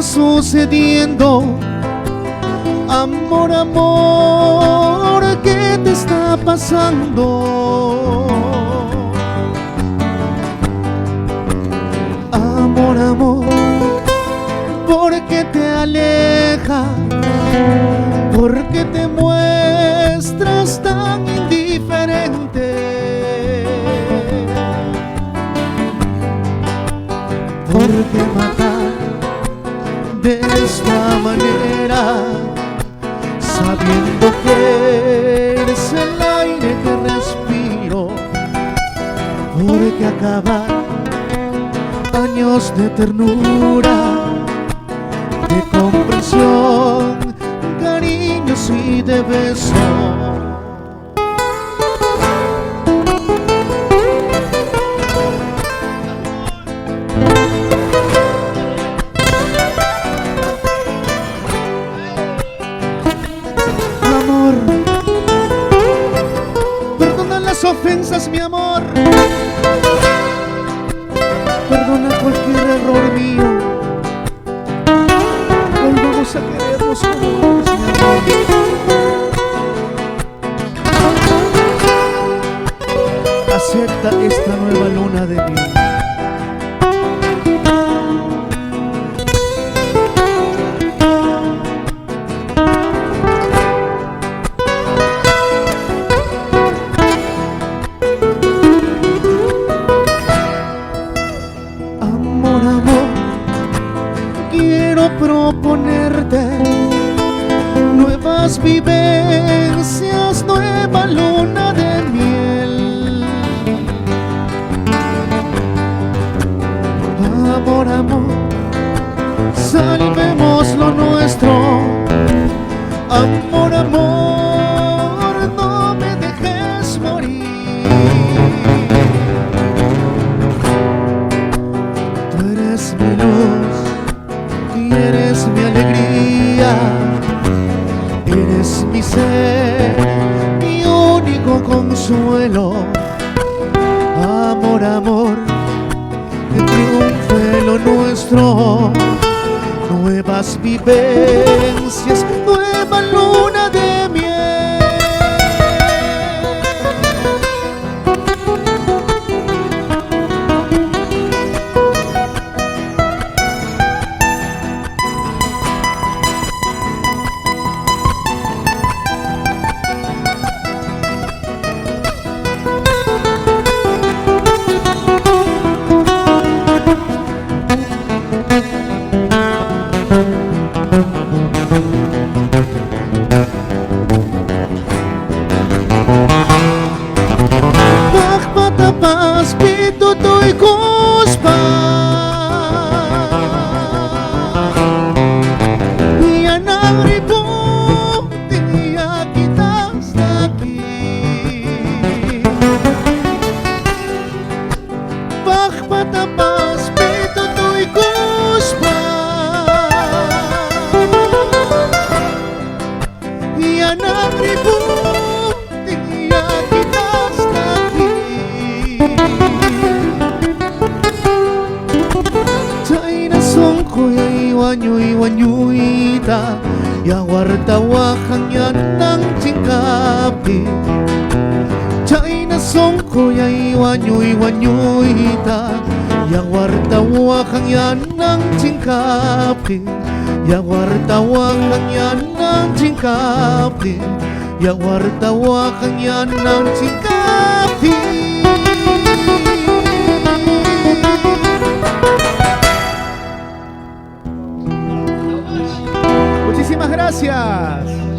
está sucediendo? Amor, amor, ¿qué te está pasando? Amor, amor, ¿por qué te alejas? ¿Por qué te muestras tan indiferente? ¿Por qué matar de esta manera, sabiendo que eres el aire que respiro? ¿Por qué acabar años de ternura, de comprensión, cariños y de besos? Amor, perdona las ofensas, mi amor. Perdona cualquier error mío. Volvamos a querernos juntos, mi amor. Acepta esta nueva luna de miel. Amor, amor, quiero proponerte nuevas vivencias, nueva luna de miel. Amor, amor, salvemos lo nuestro. Amor, amor, no me dejes morir. Tú eres mi luz y eres mi alegría. Eres mi ser, mi único consuelo. Amor, amor, que triunfe lo nuestro. Nuevas vivencias, nueva luna de miel. Pagpatapas pitutoy kuspa yan ang ribong tiyak kita sakit. Pagpatapas pitutoy kuspa yan ang ribong tiyak kita sakit. Iwan-yuita yang wartawa kanyan ng singkapi. China songko ya iwan-yuita yang wartawa kanyan ng singkapi. Yang wartawa kanyan ng singkapi. Yang wartawa kanyan ng singkapi. Muchísimas gracias.